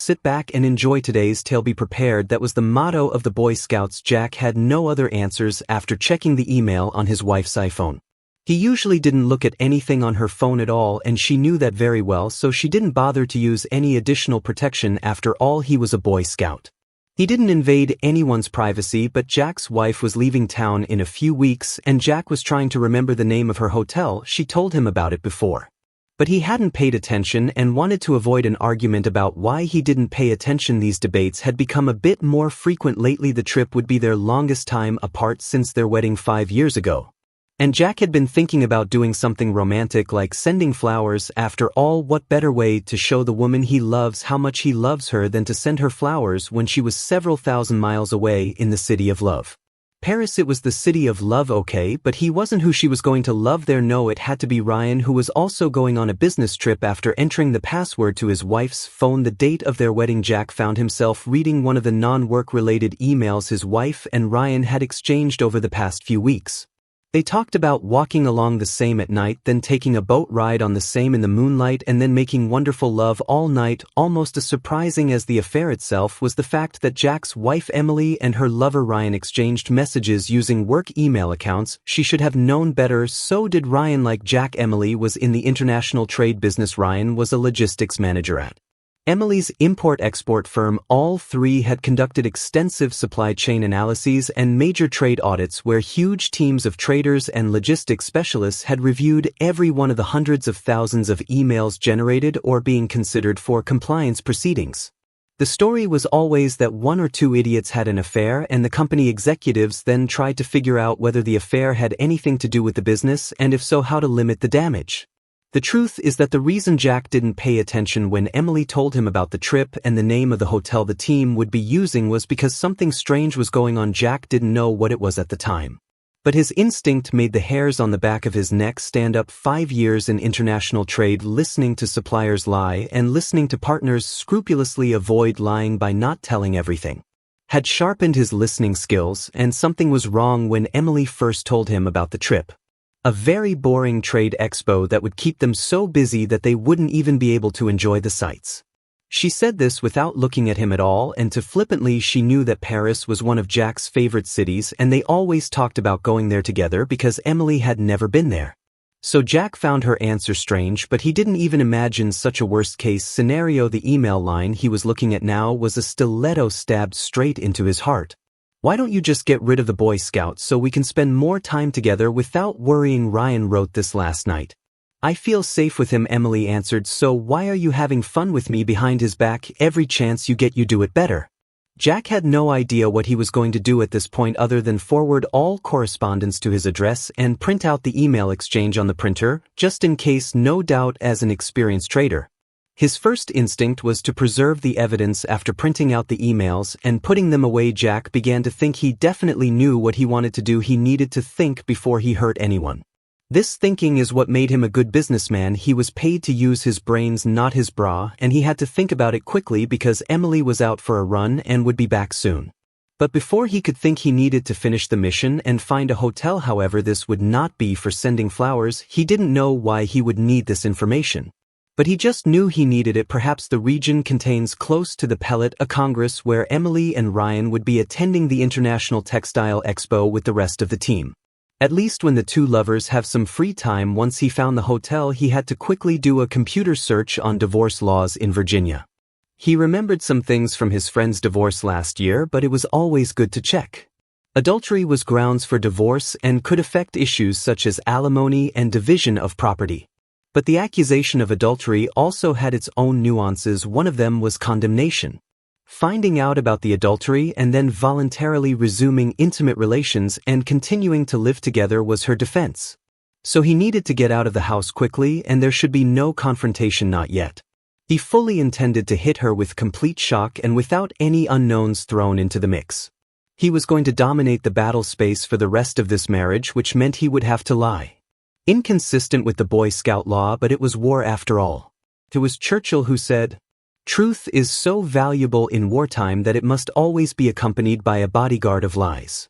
sit back and enjoy today's tale. Be prepared. That was the motto of the Boy Scouts. Jack had no other answers after checking the email on his wife's iPhone. He usually didn't look at anything on her phone at all, and she knew that very well, so she didn't bother to use any additional protection. After all, he was a Boy Scout. He didn't invade anyone's privacy, but Jack's wife was leaving town in a few weeks, and Jack was trying to remember the name of her hotel. She told him about it before. But he hadn't paid attention and wanted to avoid an argument about why he didn't pay attention. These debates had become a bit more frequent lately. The trip would be their longest time apart since their wedding 5 years ago. And Jack had been thinking about doing something romantic like sending flowers. After all, what better way to show the woman he loves how much he loves her than to send her flowers when she was several thousand miles away in the city of love? Paris. It was the city of love, okay, but he wasn't who she was going to love there. No, it had to be Ryan, who was also going on a business trip. After entering the password to his wife's phone, the date of their wedding, Jack found himself reading one of the non-work related emails his wife and Ryan had exchanged over the past few weeks. They talked about walking along the Seine at night, then taking a boat ride on the Seine in the moonlight, and then making wonderful love all night. Almost as surprising as the affair itself was the fact that Jack's wife Emily and her lover Ryan exchanged messages using work email accounts. She should have known better. So did Ryan. Like Jack, Emily was in the international trade business. Ryan was a logistics manager at Emily's import-export firm. All three had conducted extensive supply chain analyses and major trade audits where huge teams of traders and logistics specialists had reviewed every one of the hundreds of thousands of emails generated or being considered for compliance proceedings. The story was always that one or two idiots had an affair, and the company executives then tried to figure out whether the affair had anything to do with the business, and if so, how to limit the damage. The truth is that the reason Jack didn't pay attention when Emily told him about the trip and the name of the hotel the team would be using was because something strange was going on. Jack didn't know what it was at the time. But his instinct made the hairs on the back of his neck stand up. 5 years in international trade, listening to suppliers lie and listening to partners scrupulously avoid lying by not telling everything had sharpened his listening skills, and something was wrong when Emily first told him about the trip. A very boring trade expo that would keep them so busy that they wouldn't even be able to enjoy the sights. She said this without looking at him at all, and too flippantly. She knew that Paris was one of Jack's favorite cities, and they always talked about going there together because Emily had never been there. So Jack found her answer strange, but he didn't even imagine such a worst-case scenario. The email line he was looking at now was a stiletto stabbed straight into his heart. "Why don't you just get rid of the Boy Scouts so we can spend more time together without worrying?" Ryan wrote this last night. "I feel safe with him," Emily answered. "So why are you having fun with me behind his back? Every chance you get, you do it better." Jack had no idea what he was going to do at this point other than forward all correspondence to his address and print out the email exchange on the printer, just in case. No doubt, as an experienced trader, his first instinct was to preserve the evidence. After printing out the emails and putting them away, Jack began to think he definitely knew what he wanted to do. He needed to think before he hurt anyone. This thinking is what made him a good businessman. He was paid to use his brains, not his bra, and he had to think about it quickly because Emily was out for a run and would be back soon. But before he could think, he needed to finish the mission and find a hotel. However, this would not be for sending flowers. He didn't know why he would need this information, but he just knew he needed it. Perhaps the region contains close to the Pellet, a congress where Emily and Ryan would be attending the International Textile Expo with the rest of the team. At least when the two lovers have some free time. Once he found the hotel, he had to quickly do a computer search on divorce laws in Virginia. He remembered some things from his friend's divorce last year, but it was always good to check. Adultery was grounds for divorce and could affect issues such as alimony and division of property. But the accusation of adultery also had its own nuances. One of them was condemnation. Finding out about the adultery and then voluntarily resuming intimate relations and continuing to live together was her defense. So he needed to get out of the house quickly, and there should be no confrontation, not yet. He fully intended to hit her with complete shock and without any unknowns thrown into the mix. He was going to dominate the battle space for the rest of this marriage, which meant he would have to lie. Inconsistent with the Boy Scout law, but it was war after all. It was Churchill who said, "Truth is so valuable in wartime that it must always be accompanied by a bodyguard of lies."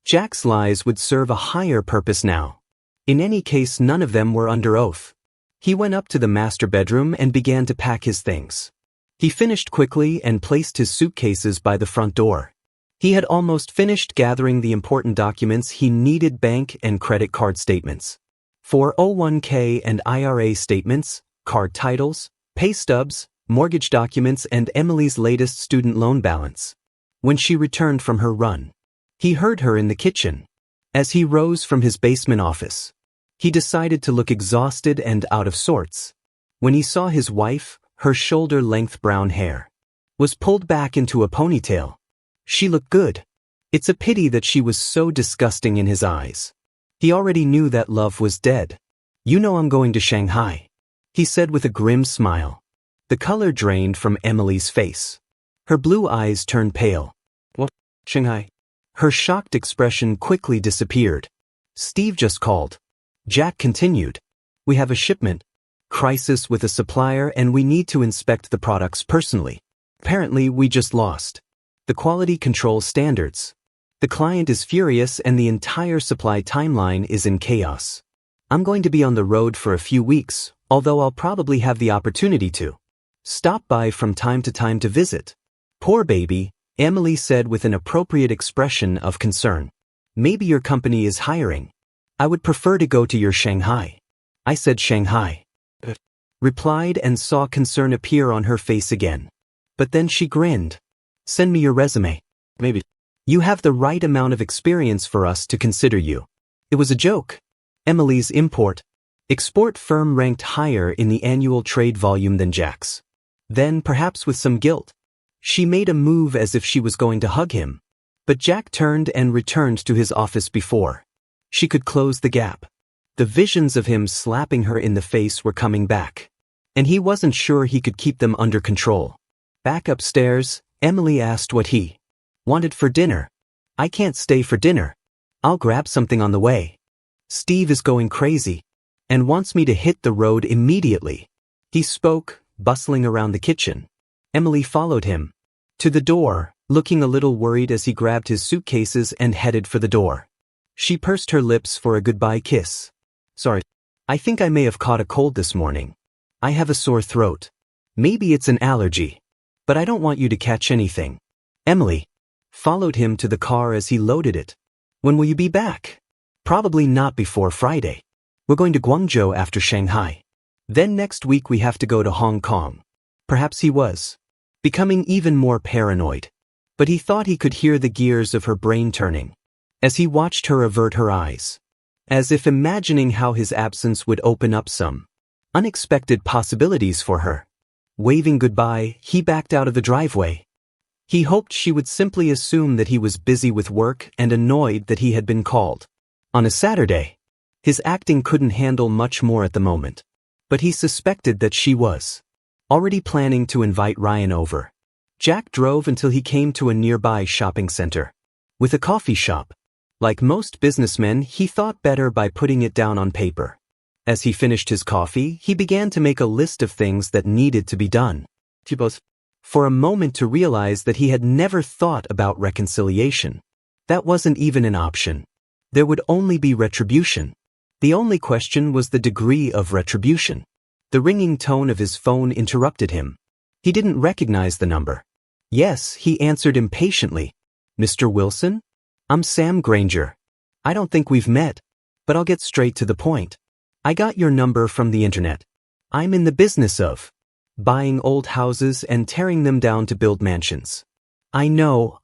Jack's lies would serve a higher purpose now. In any case, none of them were under oath. He went up to the master bedroom and began to pack his things. He finished quickly and placed his suitcases by the front door. He had almost finished gathering the important documents he needed: bank and credit card statements, 401k and IRA statements, card titles, pay stubs, mortgage documents, and Emily's latest student loan balance. When she returned from her run, he heard her in the kitchen. As he rose from his basement office, he decided to look exhausted and out of sorts. When he saw his wife, her shoulder-length brown hair was pulled back into a ponytail. She looked good. It's a pity that she was so disgusting in his eyes. He already knew that love was dead. "You know I'm going to Shanghai," he said with a grim smile. The color drained from Emily's face. Her blue eyes turned pale. "What? Shanghai?" Her shocked expression quickly disappeared. "Steve just called." Jack continued. "We have a shipment crisis with a supplier and we need to inspect the products personally. Apparently we just lost the quality control standards. The client is furious and the entire supply timeline is in chaos. I'm going to be on the road for a few weeks, although I'll probably have the opportunity to stop by from time to time to visit." "Poor baby," Emily said with an appropriate expression of concern. "Maybe your company is hiring. I would prefer to go to your Shanghai." "I said Shanghai," replied, and saw concern appear on her face again. But then she grinned. "Send me your resume. Maybe. You have the right amount of experience for us to consider you." It was a joke. Emily's import-export firm ranked higher in the annual trade volume than Jack's. Then, perhaps with some guilt, she made a move as if she was going to hug him. But Jack turned and returned to his office before she could close the gap. The visions of him slapping her in the face were coming back, and he wasn't sure he could keep them under control. Back upstairs, Emily asked what he wanted for dinner. "I can't stay for dinner. I'll grab something on the way. Steve is going crazy and wants me to hit the road immediately." He spoke, bustling around the kitchen. Emily followed him to the door, looking a little worried as he grabbed his suitcases and headed for the door. She pursed her lips for a goodbye kiss. "Sorry. I think I may have caught a cold this morning. I have a sore throat. Maybe it's an allergy. But I don't want you to catch anything." Emily followed him to the car as he loaded it. "When will you be back?" "Probably not before Friday. We're going to Guangzhou after Shanghai. Then next week we have to go to Hong Kong." Perhaps he was becoming even more paranoid. But he thought he could hear the gears of her brain turning as he watched her avert her eyes, as if imagining how his absence would open up some unexpected possibilities for her. Waving goodbye, he backed out of the driveway. He hoped she would simply assume that he was busy with work and annoyed that he had been called on a Saturday. His acting couldn't handle much more at the moment, but he suspected that she was already planning to invite Ryan over. Jack drove until he came to a nearby shopping center with a coffee shop. Like most businessmen, he thought better by putting it down on paper. As he finished his coffee, he began to make a list of things that needed to be done. For a moment to realize that he had never thought about reconciliation. That wasn't even an option. There would only be retribution. The only question was the degree of retribution. The ringing tone of his phone interrupted him. He didn't recognize the number. "Yes," he answered impatiently. "Mr. Wilson? I'm Sam Granger. I don't think we've met, but I'll get straight to the point. I got your number from the internet. I'm in the business of buying old houses and tearing them down to build mansions. I know,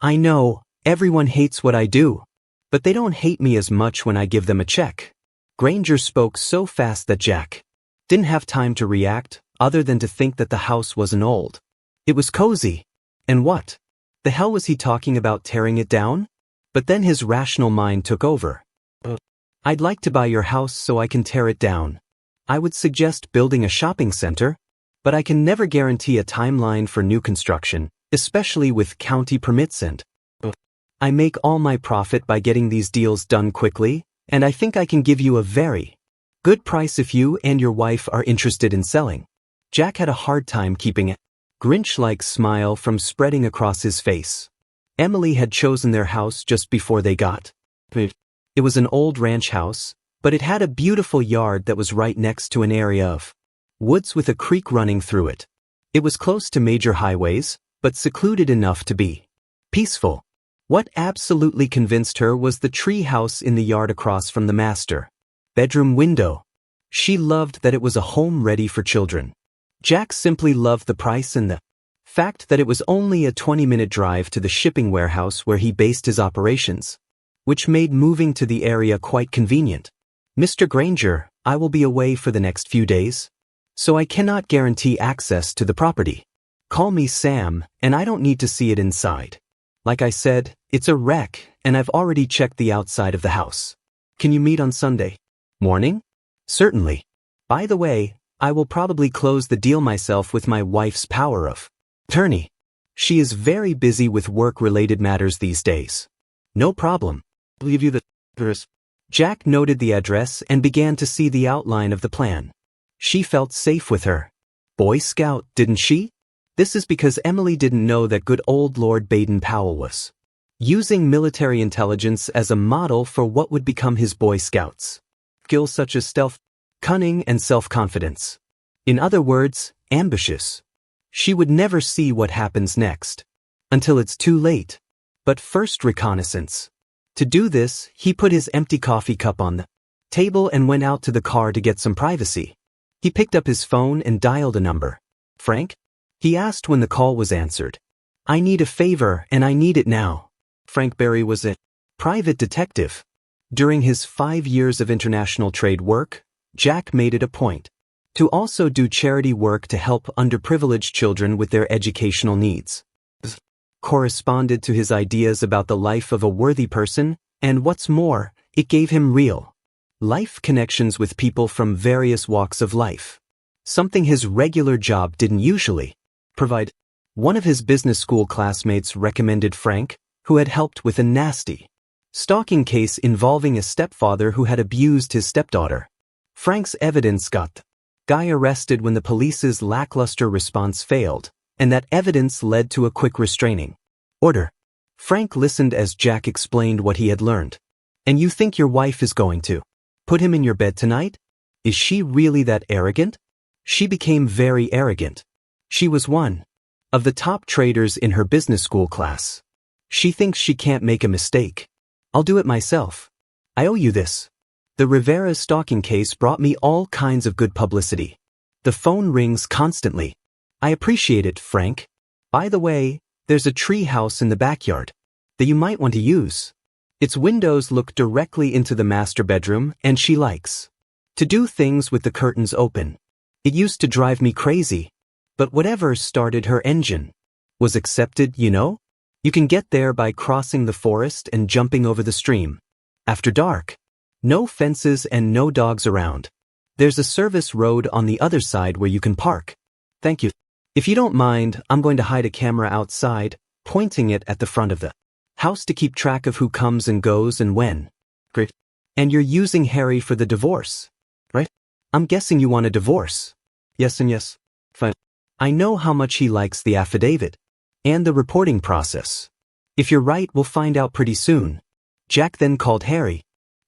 everyone hates what I do, but they don't hate me as much when I give them a check." Granger spoke so fast that Jack didn't have time to react, other than to think that the house wasn't old. It was cozy. And what the hell was he talking about tearing it down? But then his rational mind took over. "I'd like to buy your house so I can tear it down. I would suggest building a shopping center, but I can never guarantee a timeline for new construction, especially with county permits and I make all my profit by getting these deals done quickly, and I think I can give you a very good price if you and your wife are interested in selling." Jack had a hard time keeping a Grinch-like smile from spreading across his face. Emily had chosen their house just before they got it. It was an old ranch house, but it had a beautiful yard that was right next to an area of woods with a creek running through it. It was close to major highways, but secluded enough to be peaceful. What absolutely convinced her was the tree house in the yard across from the master bedroom window. She loved that it was a home ready for children. Jack simply loved the price and the fact that it was only a 20-minute drive to the shipping warehouse where he based his operations, which made moving to the area quite convenient. Mr. Granger, I will be away for the next few days, so I cannot guarantee access to the property. Call me Sam, and I don't need to see it inside. Like I said, it's a wreck, and I've already checked the outside of the house. Can you meet on Sunday morning? Certainly. By the way, I will probably close the deal myself with my wife's power of attorney. She is very busy with work-related matters these days. No problem. I'll give you the address. Jack noted the address and began to see the outline of the plan. She felt safe with her Boy Scout, didn't she? This is because Emily didn't know that good old Lord Baden-Powell was using military intelligence as a model for what would become his Boy Scouts. Skills such as stealth, cunning, and self-confidence. In other words, ambitious. She would never see what happens next until it's too late. But first, reconnaissance. To do this, he put his empty coffee cup on the table and went out to the car to get some privacy. He picked up his phone and dialed a number. Frank? He asked when the call was answered. I need a favor, and I need it now. Frank Berry was a private detective. During his 5 years of international trade work, Jack made it a point to also do charity work to help underprivileged children with their educational needs. This corresponded to his ideas about the life of a worthy person, and what's more, it gave him real life connections with people from various walks of life. Something his regular job didn't usually provide. One of his business school classmates recommended Frank, who had helped with a nasty stalking case involving a stepfather who had abused his stepdaughter. Frank's evidence got the guy arrested when the police's lackluster response failed, and that evidence led to a quick restraining order. Frank listened as Jack explained what he had learned. And you think your wife is going to put him in your bed tonight? Is she really that arrogant? She became very arrogant. She was one of the top traders in her business school class. She thinks she can't make a mistake. I'll do it myself. I owe you this. The Rivera's stalking case brought me all kinds of good publicity. The phone rings constantly. I appreciate it, Frank. By the way, there's a tree house in the backyard that you might want to use. Its windows look directly into the master bedroom, and she likes to do things with the curtains open. It used to drive me crazy, but whatever started her engine was accepted, you know? You can get there by crossing the forest and jumping over the stream. After dark. No fences and no dogs around. There's a service road on the other side where you can park. Thank you. If you don't mind, I'm going to hide a camera outside, pointing it at the front of the house to keep track of who comes and goes and when. Great. And you're using Harry for the divorce, right? I'm guessing you want a divorce. Yes and yes. Fine. I know how much he likes the affidavit and the reporting process. If you're right, we'll find out pretty soon. Jack then called Harry.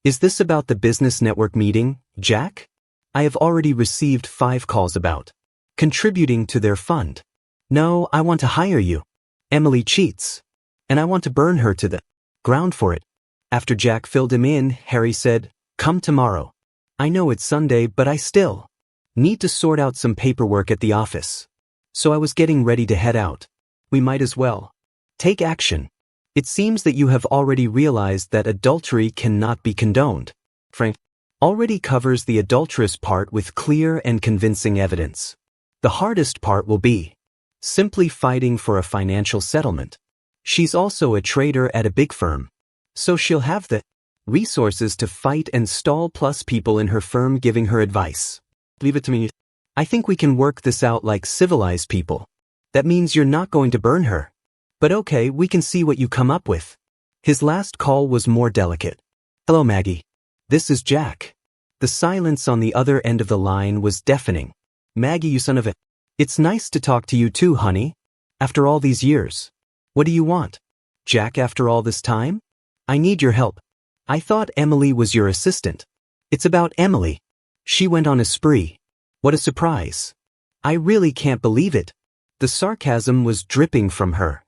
Is this about the business network meeting, Jack? I have already received 5 calls about contributing to their fund. No, I want to hire you. Emily cheats, and I want to burn her to the ground for it. After Jack filled him in, Harry said, come tomorrow. I know it's Sunday, but I still need to sort out some paperwork at the office. So I was getting ready to head out. We might as well take action. It seems that you have already realized that adultery cannot be condoned. Frank already covers the adulterous part with clear and convincing evidence. The hardest part will be simply fighting for a financial settlement. She's also a trader at a big firm, so she'll have the resources to fight and stall, plus people in her firm giving her advice. Leave it to me. I think we can work this out like civilized people. That means you're not going to burn her. But okay, we can see what you come up with. His last call was more delicate. Hello, Maggie. This is Jack. The silence on the other end of the line was deafening. Maggie, you son of a... It's nice to talk to you too, honey. After all these years. What do you want? Jack, after all this time? I need your help. I thought Emily was your assistant. It's about Emily. She went on a spree. What a surprise. I really can't believe it. The sarcasm was dripping from her.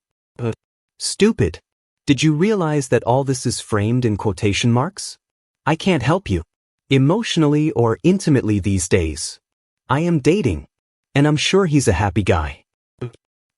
Stupid. Did you realize that all this is framed in quotation marks? I can't help you. Emotionally or intimately these days. I am dating. And I'm sure he's a happy guy.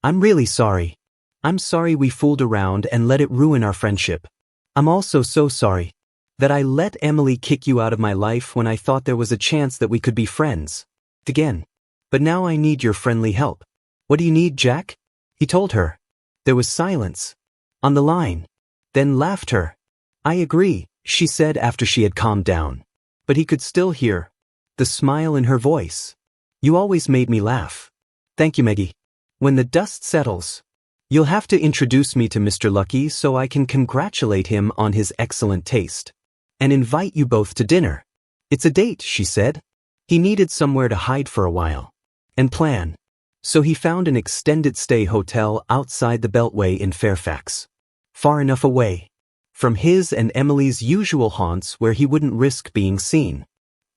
I'm really sorry. I'm sorry we fooled around and let it ruin our friendship. I'm also so sorry that I let Emily kick you out of my life when I thought there was a chance that we could be friends again. But now I need your friendly help. What do you need, Jack? He told her. There was silence on the line. Then laughter. I agree, she said after she had calmed down. But he could still hear the smile in her voice. You always made me laugh. Thank you, Maggie. When the dust settles, you'll have to introduce me to Mr. Lucky so I can congratulate him on his excellent taste. And invite you both to dinner. It's a date, she said. He needed somewhere to hide for a while. And plan. So he found an extended stay hotel outside the Beltway in Fairfax. Far enough away from his and Emily's usual haunts where he wouldn't risk being seen.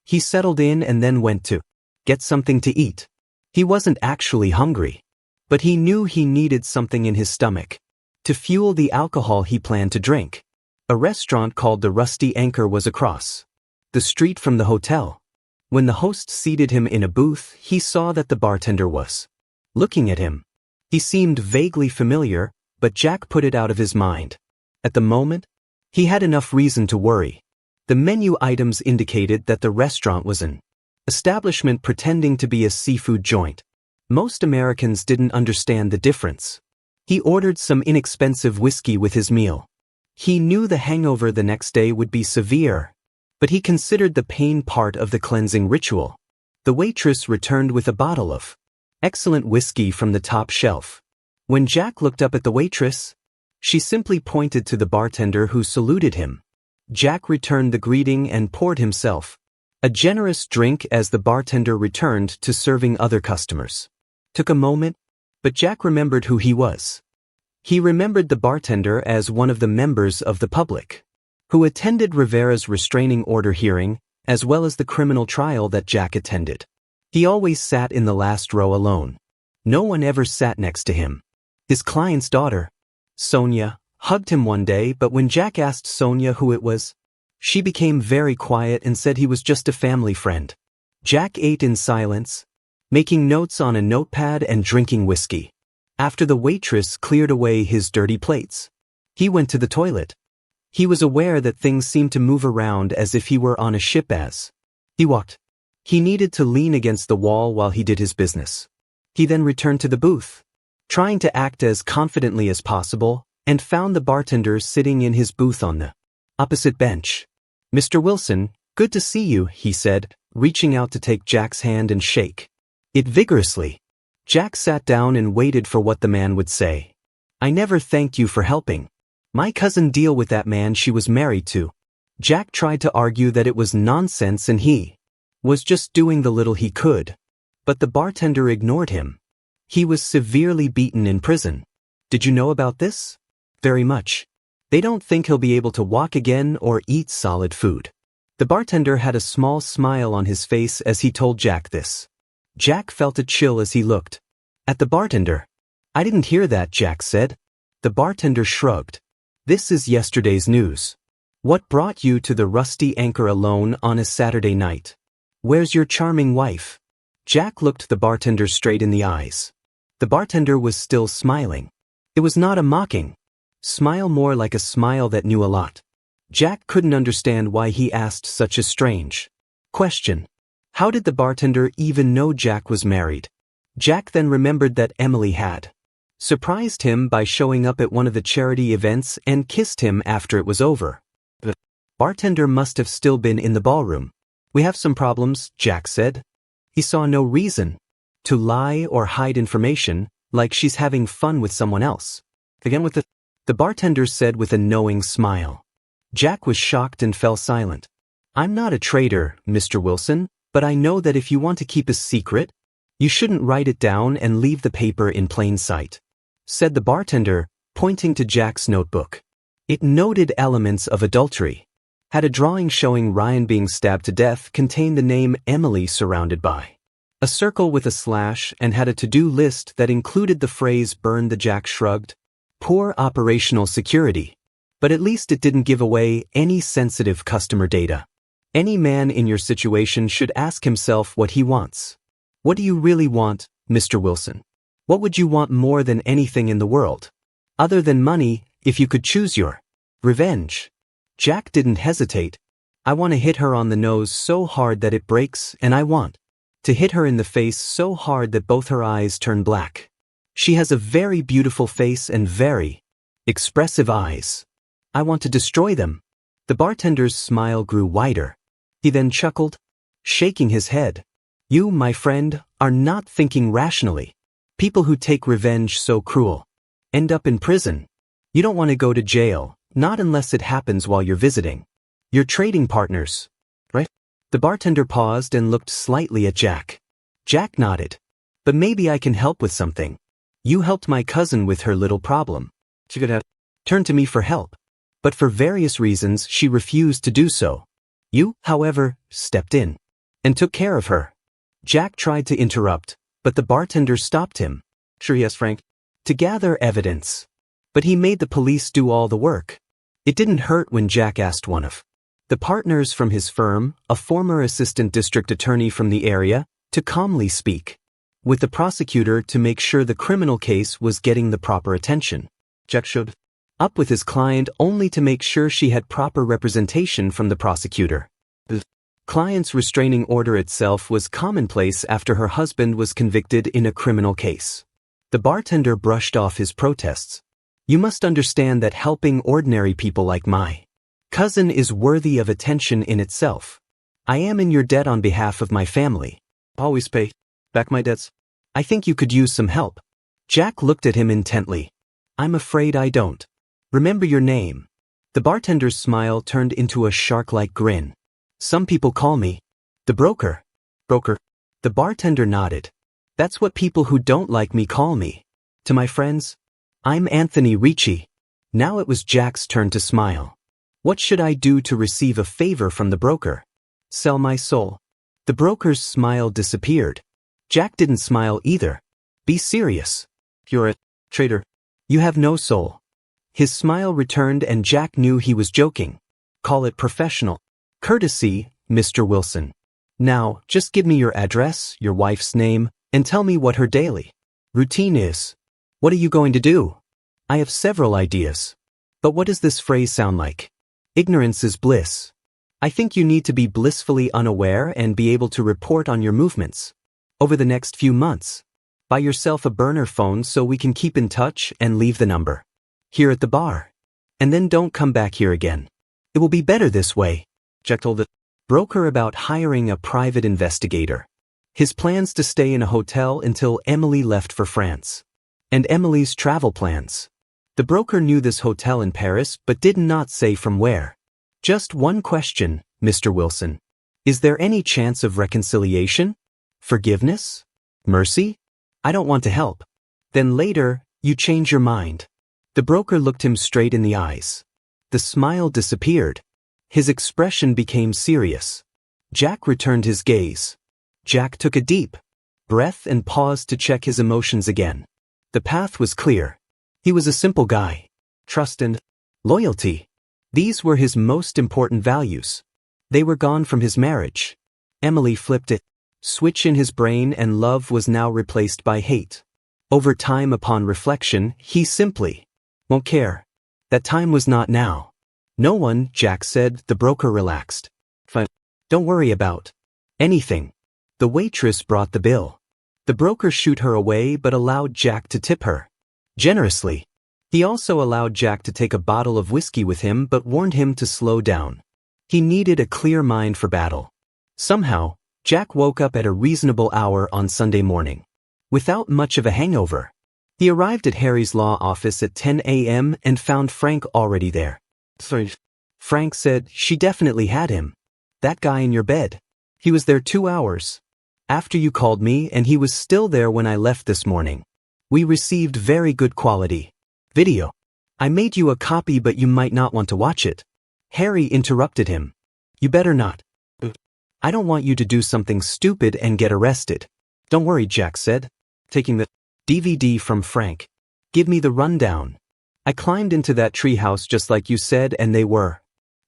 He settled in and then went to get something to eat. He wasn't actually hungry, but he knew he needed something in his stomach to fuel the alcohol he planned to drink. A restaurant called the Rusty Anchor was across the street from the hotel. When the host seated him in a booth, he saw that the bartender was looking at him. He seemed vaguely familiar, but Jack put it out of his mind. At the moment, he had enough reason to worry. The menu items indicated that the restaurant was an establishment pretending to be a seafood joint. Most Americans didn't understand the difference. He ordered some inexpensive whiskey with his meal. He knew the hangover the next day would be severe, but he considered the pain part of the cleansing ritual. The waitress returned with a bottle of excellent whiskey from the top shelf. When Jack looked up at the waitress, she simply pointed to the bartender who saluted him. Jack returned the greeting and poured himself a generous drink as the bartender returned to serving other customers. Took a moment, but Jack remembered who he was. He remembered the bartender as one of the members of the public who attended Rivera's restraining order hearing, as well as the criminal trial that Jack attended. He always sat in the last row alone. No one ever sat next to him. His client's daughter, Sonia, hugged him one day, but when Jack asked Sonia who it was, she became very quiet and said he was just a family friend. Jack ate in silence, making notes on a notepad and drinking whiskey. After the waitress cleared away his dirty plates, he went to the toilet. He was aware that things seemed to move around as if he were on a ship as he walked. He needed to lean against the wall while he did his business. He then returned to the booth, trying to act as confidently as possible, and found the bartender sitting in his booth on the opposite bench. Mr. Wilson, good to see you, he said, reaching out to take Jack's hand and shake it vigorously. Jack sat down and waited for what the man would say. I never thanked you for helping my cousin deal with that man she was married to. Jack tried to argue that it was nonsense and he was just doing the little he could. But the bartender ignored him. He was severely beaten in prison. Did you know about this? Very much. They don't think he'll be able to walk again or eat solid food. The bartender had a small smile on his face as he told Jack this. Jack felt a chill as he looked at the bartender. I didn't hear that, Jack said. The bartender shrugged. This is yesterday's news. What brought you to the Rusty Anchor alone on a Saturday night? Where's your charming wife? Jack looked the bartender straight in the eyes. The bartender was still smiling. It was not a mocking smile, more like a smile that knew a lot. Jack couldn't understand why he asked such a strange question. How did the bartender even know Jack was married? Jack then remembered that Emily had surprised him by showing up at one of the charity events and kissed him after it was over. The bartender must have still been in the ballroom. We have some problems, Jack said. He saw no reason to lie or hide information, like she's having fun with someone else. Again with the bartender said with a knowing smile. Jack was shocked and fell silent. I'm not a traitor, Mr. Wilson, but I know that if you want to keep a secret, you shouldn't write it down and leave the paper in plain sight, said the bartender, pointing to Jack's notebook. It noted elements of adultery. Had a drawing showing Ryan being stabbed to death contained the name Emily surrounded by A circle with a slash, and had a to-do list that included the phrase "burn the." Jack shrugged. Poor operational security. But at least it didn't give away any sensitive customer data. Any man in your situation should ask himself what he wants. What do you really want, Mr. Wilson? What would you want more than anything in the world? Other than money, if you could choose your revenge. Jack didn't hesitate. I want to hit her on the nose so hard that it breaks, and I want to hit her in the face so hard that both her eyes turn black. She has a very beautiful face and very expressive eyes. I want to destroy them. The bartender's smile grew wider. He then chuckled, shaking his head. You, my friend, are not thinking rationally. People who take revenge so cruel end up in prison. You don't want to go to jail, not unless it happens while you're visiting your trading partners, right? The bartender paused and looked slightly at Jack. Jack nodded. But maybe I can help with something. You helped my cousin with her little problem. She could have turned to me for help. But for various reasons she refused to do so. You, however, stepped in and took care of her. Jack tried to interrupt, but the bartender stopped him. Sure, yes, Frank. To gather evidence. But he made the police do all the work. It didn't hurt when Jack asked one of the partners from his firm, a former assistant district attorney from the area, to calmly speak with the prosecutor to make sure the criminal case was getting the proper attention. Jack showed up with his client only to make sure she had proper representation from the prosecutor. The client's restraining order itself was commonplace after her husband was convicted in a criminal case. The bartender brushed off his protests. You must understand that helping ordinary people like my cousin is worthy of attention in itself. I am in your debt on behalf of my family. Always pay back my debts. I think you could use some help. Jack looked at him intently. I'm afraid I don't. Remember your name. The bartender's smile turned into a shark-like grin. Some people call me the broker. Broker. The bartender nodded. That's what people who don't like me call me. To my friends, I'm Anthony Ricci. Now it was Jack's turn to smile. What should I do to receive a favor from the broker? Sell my soul. The broker's smile disappeared. Jack didn't smile either. Be serious. You're a traitor. You have no soul. His smile returned and Jack knew he was joking. Call it professional courtesy, Mr. Wilson. Now, just give me your address, your wife's name, and tell me what her daily routine is. What are you going to do? I have several ideas. But what does this phrase sound like? Ignorance is bliss. I think you need to be blissfully unaware and be able to report on your movements. Over the next few months, buy yourself a burner phone so we can keep in touch and leave the number here at the bar. And then don't come back here again. It will be better this way. Jack told the broker about hiring a private investigator. His plans to stay in a hotel until Emily left for France. And Emily's travel plans. The broker knew this hotel in Paris but did not say from where. Just one question, Mr. Wilson. Is there any chance of reconciliation? Forgiveness? Mercy? I don't want to help. Then later, you change your mind. The broker looked him straight in the eyes. The smile disappeared. His expression became serious. Jack returned his gaze. Jack took a deep breath and paused to check his emotions again. The path was clear. He was a simple guy. Trust and loyalty. These were his most important values. They were gone from his marriage. Emily flipped it. Switch in his brain and love was now replaced by hate. Over time, upon reflection, he simply won't care. That time was not now. No one, Jack said. The broker relaxed. Fine. Don't worry about anything. The waitress brought the bill. The broker shooed her away but allowed Jack to tip her generously. He also allowed Jack to take a bottle of whiskey with him but warned him to slow down. He needed a clear mind for battle. Somehow, Jack woke up at a reasonable hour on Sunday morning. Without much of a hangover. He arrived at Harry's law office at 10 a.m. and found Frank already there. Sorry. Frank said, she definitely had him. That guy in your bed. He was there 2 hours after you called me and he was still there when I left this morning. We received very good quality video. I made you a copy but you might not want to watch it. Harry interrupted him. You better not. I don't want you to do something stupid and get arrested. Don't worry, Jack said, taking the DVD from Frank. Give me the rundown. I climbed into that treehouse just like you said, and they were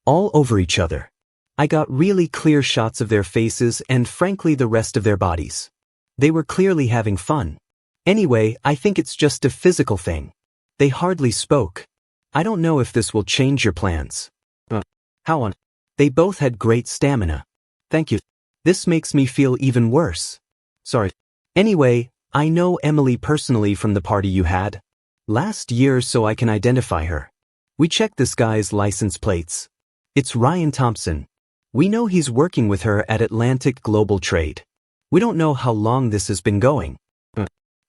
all over each other. I got really clear shots of their faces and frankly the rest of their bodies. They were clearly having fun. Anyway, I think it's just a physical thing. They hardly spoke. I don't know if this will change your plans. How on? They both had great stamina. Thank you. This makes me feel even worse. Sorry. Anyway, I know Emily personally from the party you had last year, so I can identify her. We checked this guy's license plates. It's Ryan Thompson. We know he's working with her at Atlantic Global Trade. We don't know how long this has been going.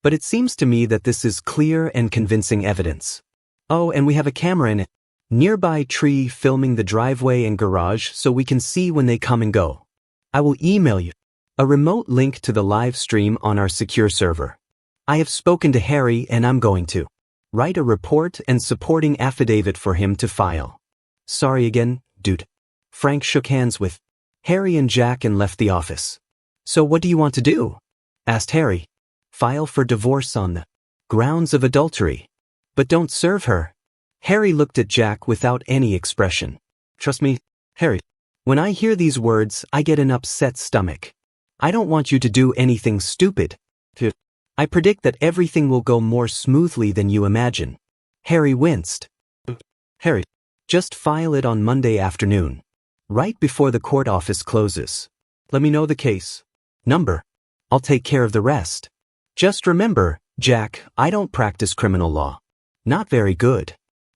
But it seems to me that this is clear and convincing evidence. Oh, and we have a camera in it. Nearby tree filming the driveway and garage so we can see when they come and go. I will email you a remote link to the live stream on our secure server. I have spoken to Harry and I'm going to write a report and supporting affidavit for him to file. Sorry again, dude. Frank shook hands with Harry and Jack and left the office. So what do you want to do? Asked Harry. File for divorce on the grounds of adultery. But don't serve her. Harry looked at Jack without any expression. Trust me, Harry. When I hear these words, I get an upset stomach. I don't want you to do anything stupid. I predict that everything will go more smoothly than you imagine. Harry winced. Harry, just file it on Monday afternoon, right before the court office closes. Let me know the case number. I'll take care of the rest. Just remember, Jack, I don't practice criminal law. Not very good.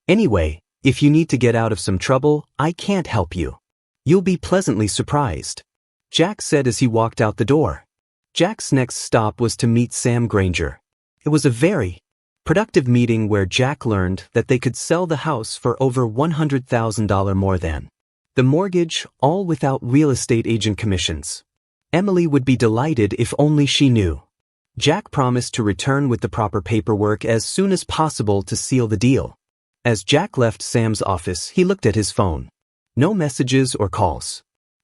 Anyway, if you need to get out of some trouble, I can't help you. You'll be pleasantly surprised. Jack said as he walked out the door. Jack's next stop was to meet Sam Granger. It was a very productive meeting where Jack learned that they could sell the house for over $100,000 more than the mortgage, all without real estate agent commissions. Emily would be delighted if only she knew. Jack promised to return with the proper paperwork as soon as possible to seal the deal. As Jack left Sam's office, he looked at his phone. No messages or calls.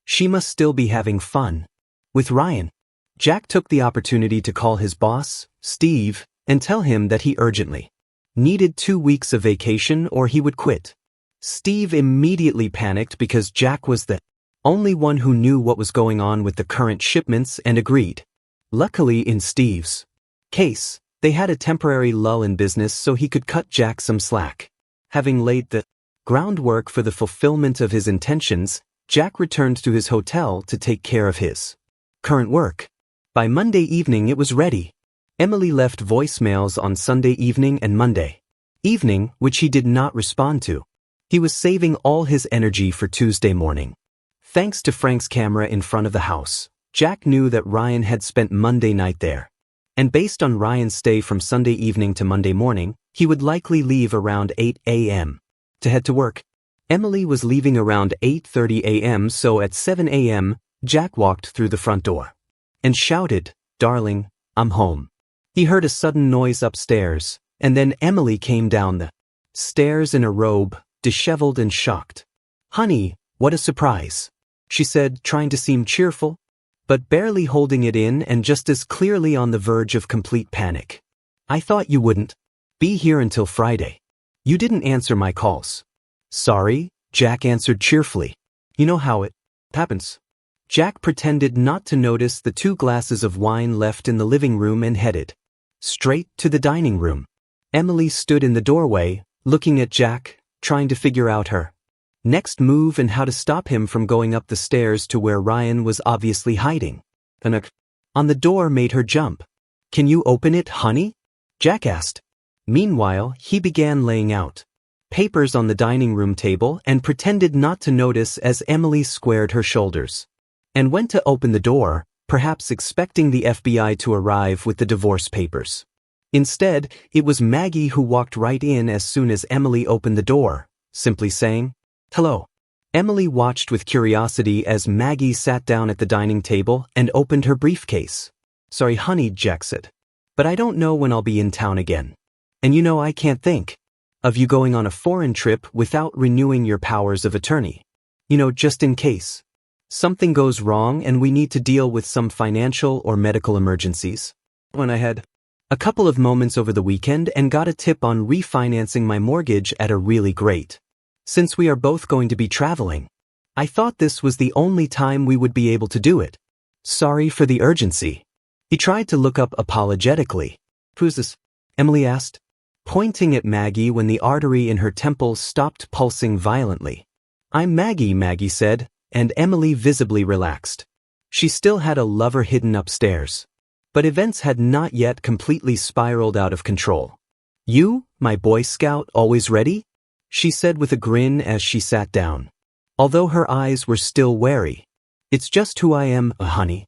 She must still be having fun with Ryan. Jack took the opportunity to call his boss, Steve, and tell him that he urgently needed 2 weeks of vacation or he would quit. Steve immediately panicked because Jack was the only one who knew what was going on with the current shipments and agreed. Luckily, in Steve's case, they had a temporary lull in business so he could cut Jack some slack. Having laid the groundwork for the fulfillment of his intentions, Jack returned to his hotel to take care of his current work. By Monday evening it was ready. Emily left voicemails on Sunday evening and Monday evening, which he did not respond to. He was saving all his energy for Tuesday morning. Thanks to Frank's camera in front of the house, Jack knew that Ryan had spent Monday night there. And based on Ryan's stay from Sunday evening to Monday morning, he would likely leave around 8 a.m. to head to work. Emily was leaving around 8:30 a.m., so at 7 a.m., Jack walked through the front door and shouted, "Darling, I'm home." He heard a sudden noise upstairs, and then Emily came down the stairs in a robe, disheveled and shocked. "Honey, what a surprise," she said, trying to seem cheerful, but barely holding it in and just as clearly on the verge of complete panic. "I thought you wouldn't be here until Friday. You didn't answer my calls." "Sorry," Jack answered cheerfully. "You know how it happens." Jack pretended not to notice the 2 glasses of wine left in the living room and headed straight to the dining room. Emily stood in the doorway, looking at Jack, trying to figure out her next move and how to stop him from going up the stairs to where Ryan was obviously hiding. A knock on the door made her jump. "Can you open it, honey?" Jack asked. Meanwhile, he began laying out papers on the dining room table and pretended not to notice as Emily squared her shoulders and went to open the door, perhaps expecting the FBI to arrive with the divorce papers. Instead, it was Maggie who walked right in as soon as Emily opened the door, simply saying, "Hello." Emily watched with curiosity as Maggie sat down at the dining table and opened her briefcase. "Sorry, honey," Jack said, "but I don't know when I'll be in town again. And you know I can't think of you going on a foreign trip without renewing your powers of attorney. You know, just in case." Something goes wrong and we need to deal with some financial or medical emergencies. When I had a couple of moments over the weekend and got a tip on refinancing my mortgage at a really great. Since we are both going to be traveling, I thought this was the only time we would be able to do it. Sorry for the urgency. He tried to look up apologetically. Who's this? Emily asked, pointing at Maggie when the artery in her temple stopped pulsing violently. I'm Maggie, Maggie said, and Emily visibly relaxed. She still had a lover hidden upstairs. But events had not yet completely spiraled out of control. You, my Boy Scout, always ready? She said with a grin as she sat down. Although her eyes were still wary. It's just who I am, honey.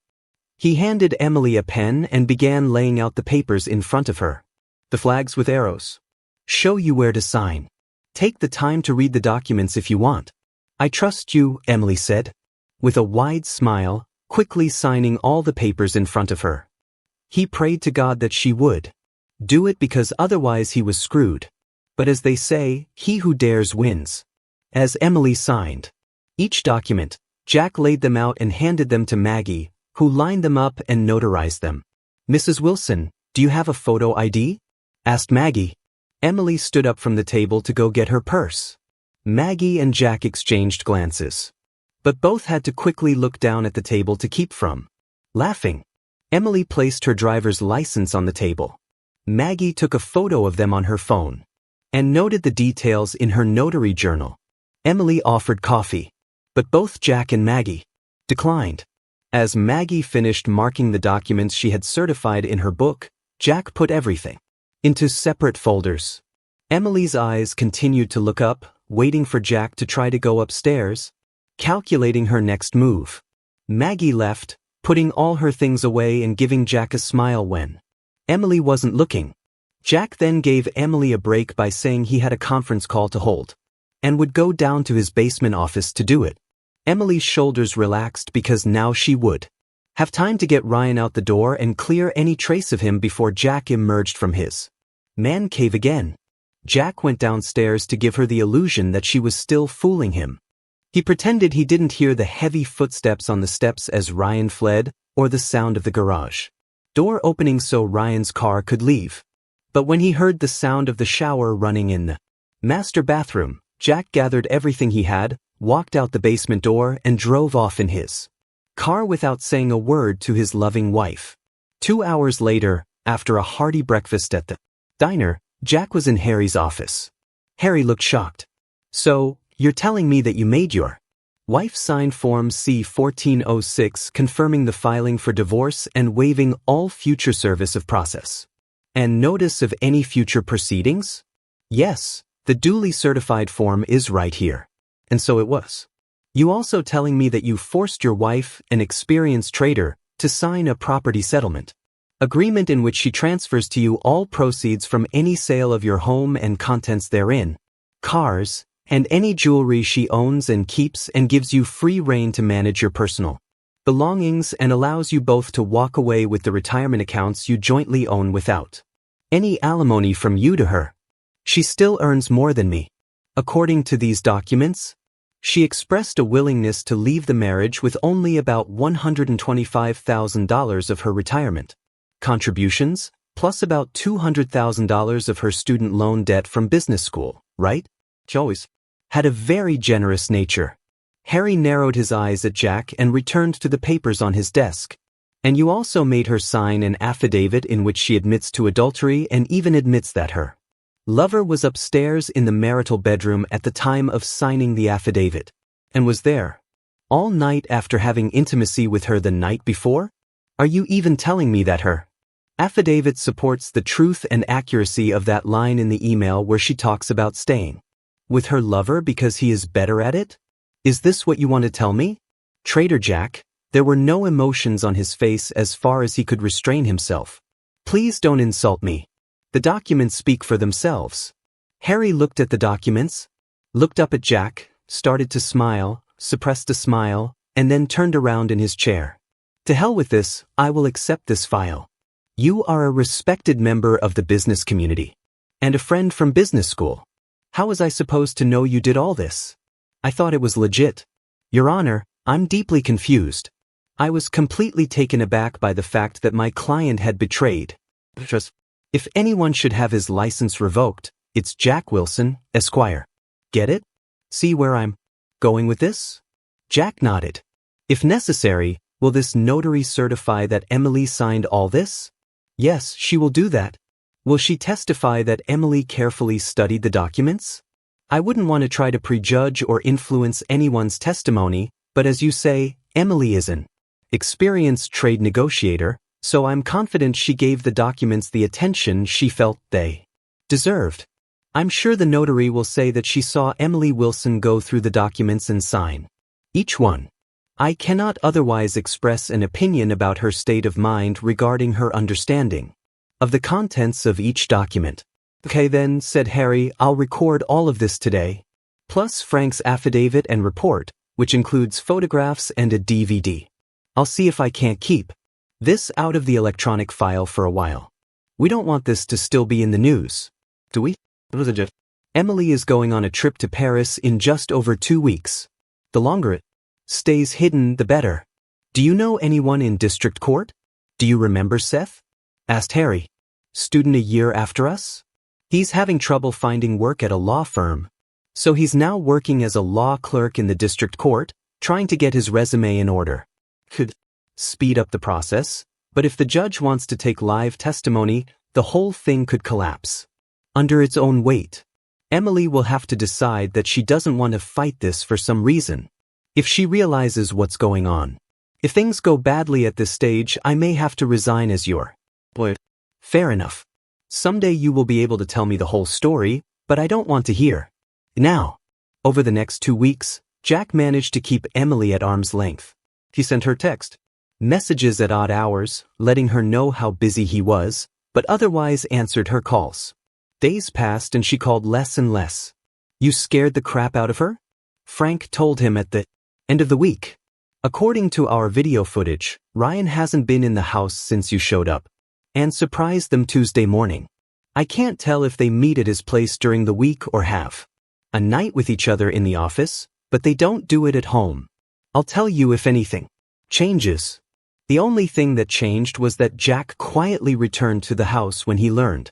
He handed Emily a pen and began laying out the papers in front of her. The flags with arrows. Show you where to sign. Take the time to read the documents if you want. I trust you, Emily said, with a wide smile, quickly signing all the papers in front of her. He prayed to God that she would do it because otherwise he was screwed. But as they say, he who dares wins. As Emily signed each document, Jack laid them out and handed them to Maggie, who lined them up and notarized them. Mrs. Wilson, do you have a photo ID? Asked Maggie. Emily stood up from the table to go get her purse. Maggie and Jack exchanged glances. But both had to quickly look down at the table to keep from laughing. Emily placed her driver's license on the table. Maggie took a photo of them on her phone and noted the details in her notary journal. Emily offered coffee, but both Jack and Maggie declined. As Maggie finished marking the documents she had certified in her book, Jack put everything into separate folders. Emily's eyes continued to look up, waiting for Jack to try to go upstairs, calculating her next move. Maggie left, putting all her things away and giving Jack a smile when Emily wasn't looking. Jack then gave Emily a break by saying he had a conference call to hold and would go down to his basement office to do it. Emily's shoulders relaxed because now she would have time to get Ryan out the door and clear any trace of him before Jack emerged from his man cave again. Jack went downstairs to give her the illusion that she was still fooling him. He pretended he didn't hear the heavy footsteps on the steps as Ryan fled, or the sound of the garage door opening so Ryan's car could leave. But when he heard the sound of the shower running in the master bathroom, Jack gathered everything he had, walked out the basement door and drove off in his car without saying a word to his loving wife. 2 hours later, after a hearty breakfast at the diner, Jack was in Harry's office. Harry looked shocked. So, you're telling me that you made your wife sign Form C-1406 confirming the filing for divorce and waiving all future service of process and notice of any future proceedings? Yes, the duly certified form is right here. And so it was. You also telling me that you forced your wife, an experienced trader, to sign a property settlement agreement in which she transfers to you all proceeds from any sale of your home and contents therein, cars, and any jewelry she owns and keeps, and gives you free rein to manage your personal belongings and allows you both to walk away with the retirement accounts you jointly own without any alimony from you to her. She still earns more than me. According to these documents, she expressed a willingness to leave the marriage with only about $125,000 of her retirement contributions, plus about $200,000 of her student loan debt from business school, right? She always had a very generous nature. Harry narrowed his eyes at Jack and returned to the papers on his desk. And you also made her sign an affidavit in which she admits to adultery and even admits that her lover was upstairs in the marital bedroom at the time of signing the affidavit, and was there all night after having intimacy with her the night before? Are you even telling me that her affidavit supports the truth and accuracy of that line in the email where she talks about staying with her lover because he is better at it? Is this what you want to tell me? Trader Jack, there were no emotions on his face as far as he could restrain himself. Please don't insult me. The documents speak for themselves. Harry looked at the documents, looked up at Jack, started to smile, suppressed a smile, and then turned around in his chair. To hell with this, I will accept this file. You are a respected member of the business community and a friend from business school. How was I supposed to know you did all this? I thought it was legit. Your Honor, I'm deeply confused. I was completely taken aback by the fact that my client had betrayed. If anyone should have his license revoked, it's Jack Wilson, Esquire. Get it? See where I'm going with this? Jack nodded. If necessary, will this notary certify that Emily signed all this? Yes, she will do that. Will she testify that Emily carefully studied the documents? I wouldn't want to try to prejudge or influence anyone's testimony, but as you say, Emily is an experienced trade negotiator, so I'm confident she gave the documents the attention she felt they deserved. I'm sure the notary will say that she saw Emily Wilson go through the documents and sign each one. I cannot otherwise express an opinion about her state of mind regarding her understanding of the contents of each document. Okay then, said Harry, I'll record all of this today, plus Frank's affidavit and report, which includes photographs and a DVD. I'll see if I can't keep this out of the electronic file for a while. We don't want this to still be in the news, do we? Emily is going on a trip to Paris in just over 2 weeks. The longer it stays hidden, the better. Do you know anyone in district court? Do you remember Seth? Asked Harry. Student a year after us? He's having trouble finding work at a law firm, so he's now working as a law clerk in the district court, trying to get his resume in order. Could speed up the process, but if the judge wants to take live testimony, the whole thing could collapse under its own weight. Emily will have to decide that she doesn't want to fight this for some reason. If she realizes what's going on. If things go badly at this stage, I may have to resign as your lawyer. Fair enough. Someday you will be able to tell me the whole story, but I don't want to hear now. Over the next 2 weeks, Jack managed to keep Emily at arm's length. He sent her text messages at odd hours, letting her know how busy he was, but otherwise answered her calls. Days passed and she called less and less. You scared the crap out of her? Frank told him at the end of the week. According to our video footage, Ryan hasn't been in the house since you showed up, and surprised them Tuesday morning. I can't tell if they meet at his place during the week or have a night with each other in the office, but they don't do it at home. I'll tell you if anything changes. The only thing that changed was that Jack quietly returned to the house when he learned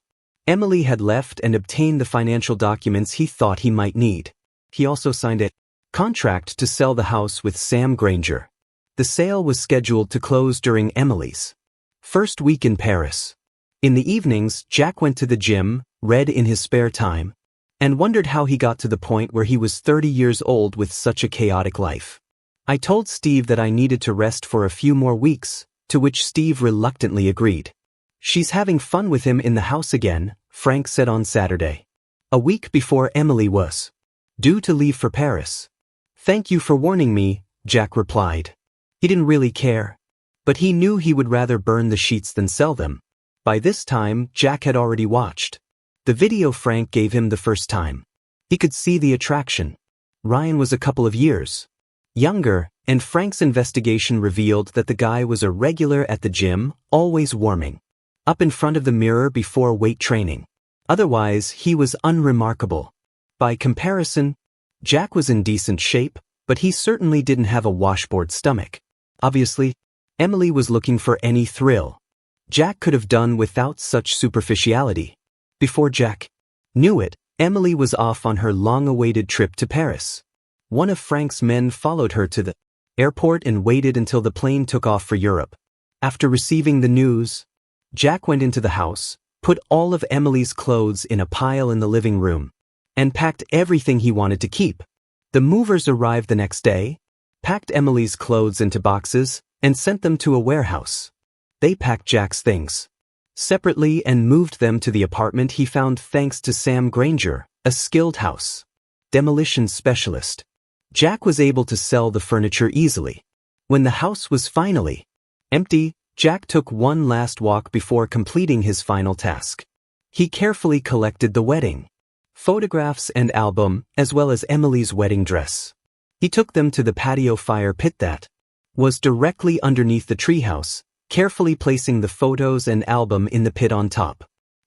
Emily had left and obtained the financial documents he thought he might need. He also signed a contract to sell the house with Sam Granger. The sale was scheduled to close during Emily's first week in Paris. In the evenings, Jack went to the gym, read in his spare time, and wondered how he got to the point where he was 30 years old with such a chaotic life. I told Steve that I needed to rest for a few more weeks, to which Steve reluctantly agreed. She's having fun with him in the house again, Frank said on Saturday, a week before Emily was due to leave for Paris. Thank you for warning me, Jack replied. He didn't really care, but he knew he would rather burn the sheets than sell them. By this time, Jack had already watched the video Frank gave him the first time. He could see the attraction. Ryan was a couple of years younger, and Frank's investigation revealed that the guy was a regular at the gym, always warming up in front of the mirror before weight training. Otherwise, he was unremarkable. By comparison, Jack was in decent shape, but he certainly didn't have a washboard stomach. Obviously, Emily was looking for any thrill. Jack could have done without such superficiality. Before Jack knew it, Emily was off on her long-awaited trip to Paris. One of Frank's men followed her to the airport and waited until the plane took off for Europe. After receiving the news, Jack went into the house, put all of Emily's clothes in a pile in the living room, and packed everything he wanted to keep. The movers arrived the next day, packed Emily's clothes into boxes, and sent them to a warehouse. They packed Jack's things separately and moved them to the apartment he found thanks to Sam Granger, a skilled house demolition specialist. Jack was able to sell the furniture easily. When the house was finally empty, Jack took one last walk before completing his final task. He carefully collected the wedding photographs and album, as well as Emily's wedding dress. He took them to the patio fire pit that was directly underneath the treehouse, carefully placing the photos and album in the pit on top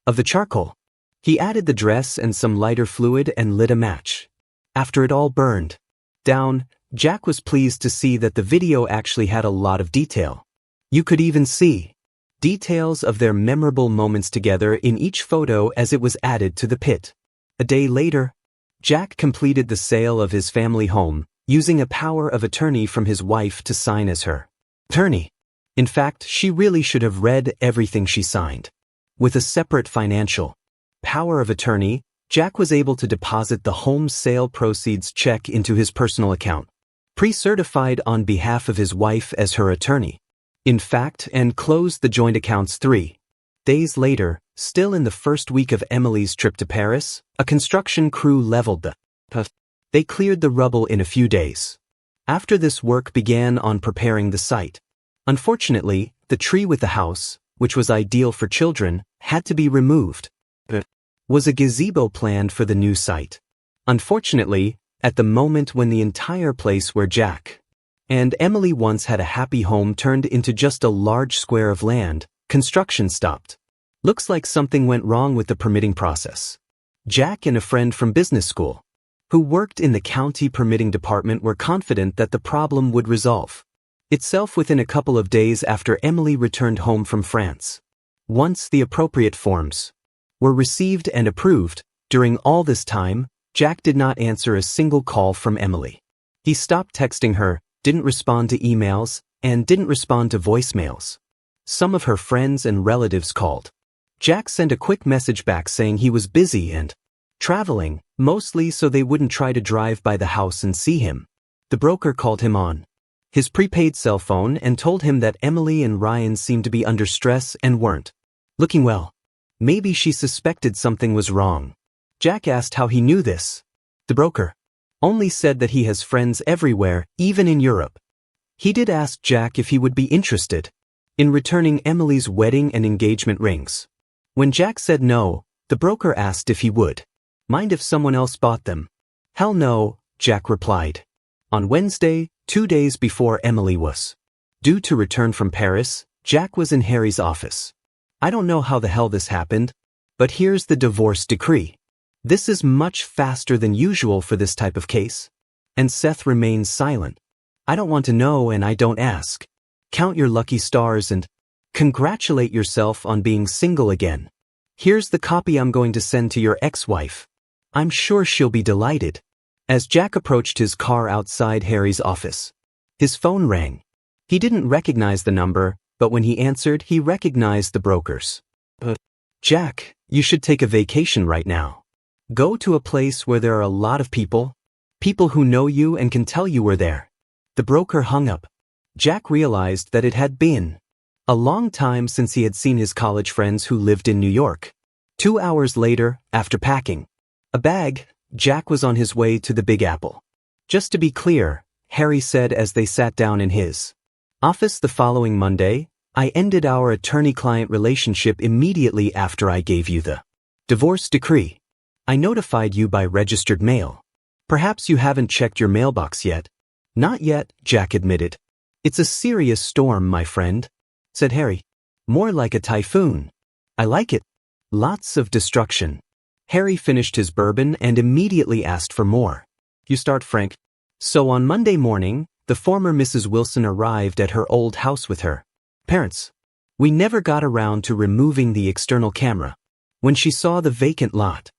of the charcoal. He added the dress and some lighter fluid and lit a match. After it all burned down, Jack was pleased to see that the video actually had a lot of detail. You could even see details of their memorable moments together in each photo as it was added to the pit. A day later, Jack completed the sale of his family home, using a power of attorney from his wife to sign as her attorney. In fact, she really should have read everything she signed. With a separate financial power of attorney, Jack was able to deposit the home sale proceeds check into his personal account, pre-certified on behalf of his wife as her attorney. In fact, and closed the joint accounts 3 days later. Still in the first week of Emily's trip to Paris, a construction crew leveled the path. They cleared the rubble in a few days. After this work began on preparing the site. Unfortunately, the tree with the house, which was ideal for children, had to be removed. There was a gazebo planned for the new site. Unfortunately, at the moment when the entire place where Jack and Emily once had a happy home turned into just a large square of land, construction stopped. Looks like something went wrong with the permitting process. Jack and a friend from business school, who worked in the county permitting department, were confident that the problem would resolve itself within a couple of days after Emily returned home from France. Once the appropriate forms were received and approved, during all this time, Jack did not answer a single call from Emily. He stopped texting her, didn't respond to emails, and didn't respond to voicemails. Some of her friends and relatives called. Jack sent a quick message back saying he was busy and traveling, mostly so they wouldn't try to drive by the house and see him. The broker called him on his prepaid cell phone and told him that Emily and Ryan seemed to be under stress and weren't looking well. Maybe she suspected something was wrong. Jack asked how he knew this. The broker only said that he has friends everywhere, even in Europe. He did ask Jack if he would be interested in returning Emily's wedding and engagement rings. When Jack said no, the broker asked if he would mind if someone else bought them. Hell no, Jack replied. On Wednesday, 2 days before Emily was due to return from Paris, Jack was in Harry's office. I don't know how the hell this happened, but here's the divorce decree. This is much faster than usual for this type of case. And Seth remains silent. I don't want to know and I don't ask. Count your lucky stars and congratulate yourself on being single again. Here's the copy I'm going to send to your ex-wife. I'm sure she'll be delighted. As Jack approached his car outside Harry's office, his phone rang. He didn't recognize the number, but when he answered, he recognized the broker's. Jack, you should take a vacation right now. Go to a place where there are a lot of people who know you and can tell you we're there. The broker hung up. Jack realized that it had been a long time since he had seen his college friends who lived in New York. 2 hours later, after packing a bag, Jack was on his way to the Big Apple. Just to be clear, Harry said as they sat down in his office the following Monday, I ended our attorney-client relationship immediately after I gave you the divorce decree. I notified you by registered mail. Perhaps you haven't checked your mailbox yet. Not yet, Jack admitted. It's a serious storm, my friend, said Harry. More like a typhoon. I like it. Lots of destruction. Harry finished his bourbon and immediately asked for more. You start, Frank. So on Monday morning, the former Mrs. Wilson arrived at her old house with her parents. We never got around to removing the external camera. When she saw the vacant lot,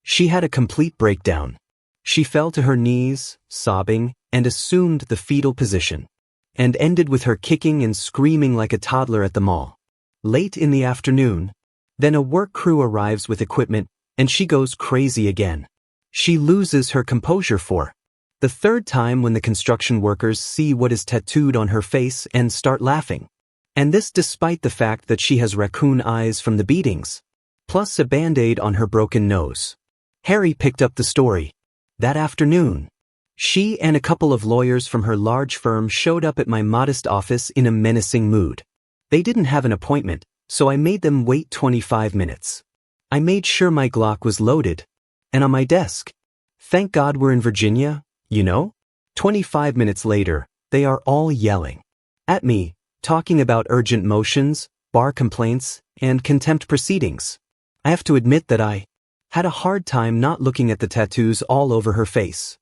she had a complete breakdown. She fell to her knees, sobbing, and assumed the fetal position, and ended with her kicking and screaming like a toddler at the mall. Late in the afternoon, then a work crew arrives with equipment, and she goes crazy again. She loses her composure for the third time when the construction workers see what is tattooed on her face and start laughing. And this despite the fact that she has raccoon eyes from the beatings, plus a band-aid on her broken nose. Harry picked up the story. That afternoon, she and a couple of lawyers from her large firm showed up at my modest office in a menacing mood. They didn't have an appointment, so I made them wait 25 minutes. I made sure my Glock was loaded and on my desk. Thank God we're in Virginia, you know? 25 minutes later, they are all yelling at me, talking about urgent motions, bar complaints, and contempt proceedings. I have to admit that I had a hard time not looking at the tattoos all over her face.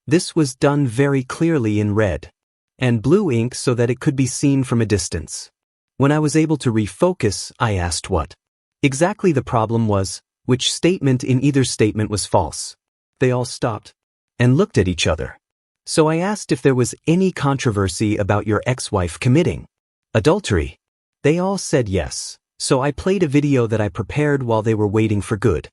This was done very clearly in red and blue ink so that it could be seen from a distance. When I was able to refocus, I asked what exactly the problem was, which statement in either statement was false. They all stopped and looked at each other. So I asked if there was any controversy about your ex-wife committing adultery. They all said yes, so I played a video that I prepared while they were waiting for good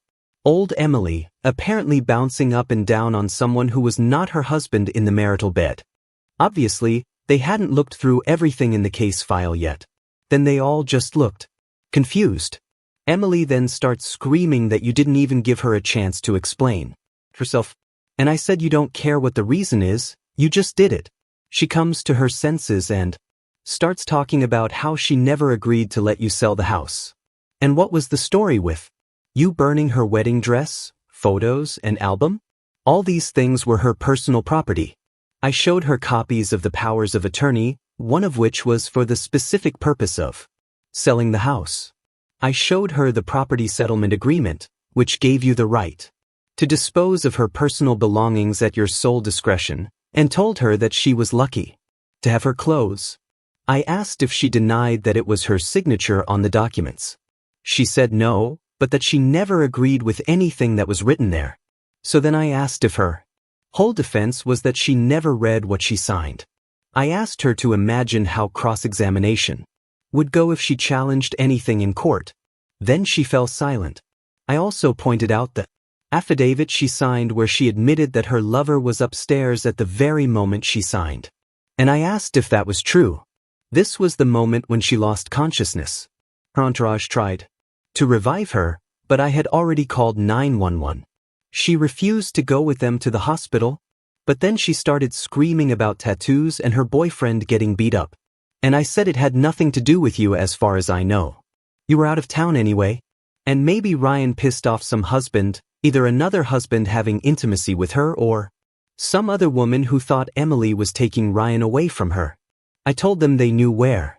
old Emily, apparently bouncing up and down on someone who was not her husband in the marital bed. Obviously, they hadn't looked through everything in the case file yet. Then they all just looked confused. Emily then starts screaming that you didn't even give her a chance to explain herself. And I said you don't care what the reason is, you just did it. She comes to her senses and starts talking about how she never agreed to let you sell the house. And what was the story with you burning her wedding dress, photos, and album? All these things were her personal property. I showed her copies of the powers of attorney, one of which was for the specific purpose of selling the house. I showed her the property settlement agreement, which gave you the right to dispose of her personal belongings at your sole discretion, and told her that she was lucky to have her clothes. I asked if she denied that it was her signature on the documents. She said no, but that she never agreed with anything that was written there. So then I asked if her whole defense was that she never read what she signed. I asked her to imagine how cross-examination would go if she challenged anything in court. Then she fell silent. I also pointed out the affidavit she signed where she admitted that her lover was upstairs at the very moment she signed. And I asked if that was true. This was the moment when she lost consciousness. Her entourage tried to revive her, but I had already called 911. She refused to go with them to the hospital, but then she started screaming about tattoos and her boyfriend getting beat up. And I said it had nothing to do with you as far as I know. You were out of town anyway. And maybe Ryan pissed off some husband, either another husband having intimacy with her or some other woman who thought Emily was taking Ryan away from her. I told them they knew where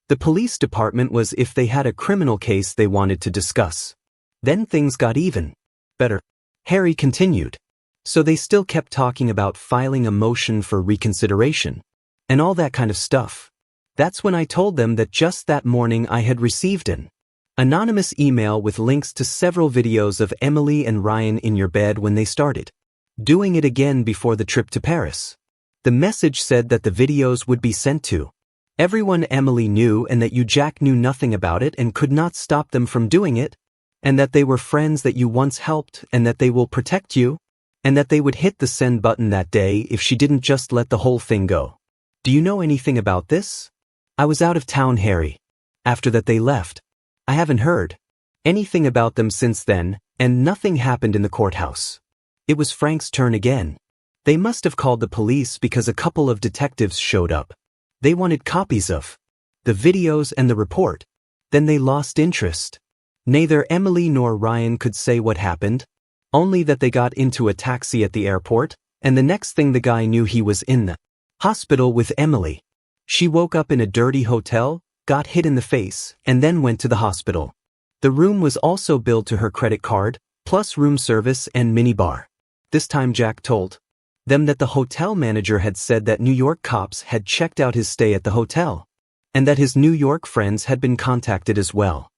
the police department was if they had a criminal case they wanted to discuss. Then things got even better. Harry continued. So they still kept talking about filing a motion for reconsideration and all that kind of stuff. That's when I told them that just that morning I had received an anonymous email with links to several videos of Emily and Ryan in your bed when they started doing it again before the trip to Paris. The message said that the videos would be sent to everyone Emily knew and that you Jack knew nothing about it and could not stop them from doing it, and that they were friends that you once helped and that they will protect you, and that they would hit the send button that day if she didn't just let the whole thing go. Do you know anything about this? I was out of town, Harry. After that they left. I haven't heard anything about them since then, and nothing happened in the courthouse. It was Frank's turn again. They must have called the police because a couple of detectives showed up. They wanted copies of the videos and the report. Then they lost interest. Neither Emily nor Ryan could say what happened, only that they got into a taxi at the airport, and the next thing the guy knew he was in the hospital with Emily. She woke up in a dirty hotel, got hit in the face, and then went to the hospital. The room was also billed to her credit card, plus room service and minibar. This time Jack told them that the hotel manager had said that New York cops had checked out his stay at the hotel, and that his New York friends had been contacted as well.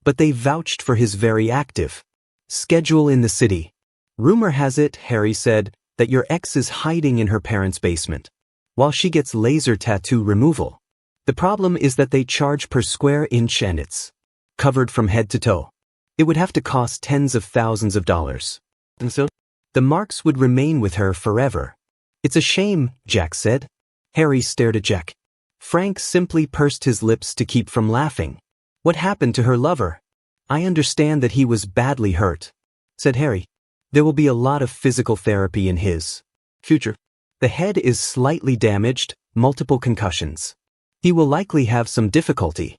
But they vouched for his very active schedule in the city. Rumor has it, Harry said, that your ex is hiding in her parents' basement while she gets laser tattoo removal. The problem is that they charge per square inch and it's covered from head to toe. It would have to cost tens of thousands of dollars. And so the marks would remain with her forever. It's a shame, Jack said. Harry stared at Jack. Frank simply pursed his lips to keep from laughing. What happened to her lover? I understand that he was badly hurt, said Harry. There will be a lot of physical therapy in his future. The head is slightly damaged, multiple concussions. He will likely have some difficulty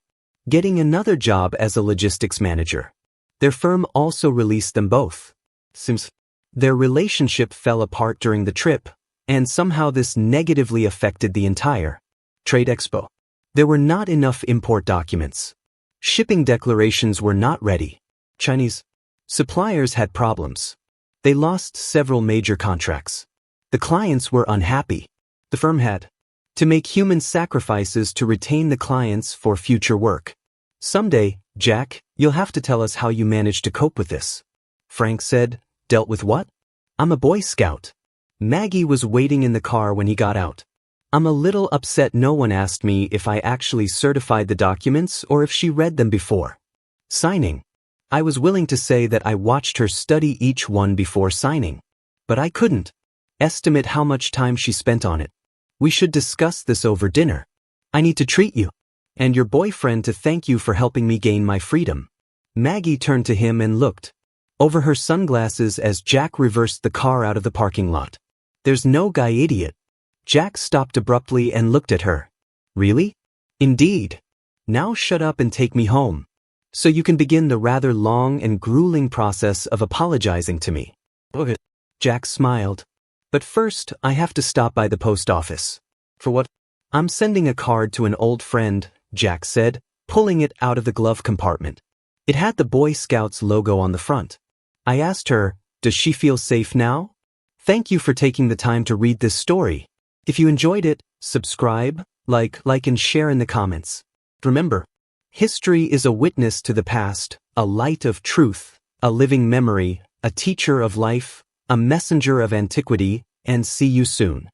getting another job as a logistics manager. Their firm also released them both. Seems their relationship fell apart during the trip, and somehow this negatively affected the entire trade expo. There were not enough import documents. Shipping declarations were not ready. Chinese suppliers had problems. They lost several major contracts. The clients were unhappy. The firm had to make human sacrifices to retain the clients for future work. Someday, Jack, you'll have to tell us how you managed to cope with this. Frank said, dealt with what? I'm a Boy Scout. Maggie was waiting in the car when he got out. I'm a little upset no one asked me if I actually certified the documents or if she read them before signing. I was willing to say that I watched her study each one before signing. But I couldn't estimate how much time she spent on it. We should discuss this over dinner. I need to treat you and your boyfriend to thank you for helping me gain my freedom. Maggie turned to him and looked over her sunglasses as Jack reversed the car out of the parking lot. There's no guy, idiot. Jack stopped abruptly and looked at her. Really? Indeed. Now shut up and take me home, so you can begin the rather long and grueling process of apologizing to me. Okay. Jack smiled. But first, I have to stop by the post office. For what? I'm sending a card to an old friend, Jack said, pulling it out of the glove compartment. It had the Boy Scouts logo on the front. I asked her, does she feel safe now? Thank you for taking the time to read this story. If you enjoyed it, subscribe, like and share in the comments. Remember, history is a witness to the past, a light of truth, a living memory, a teacher of life, a messenger of antiquity, and see you soon.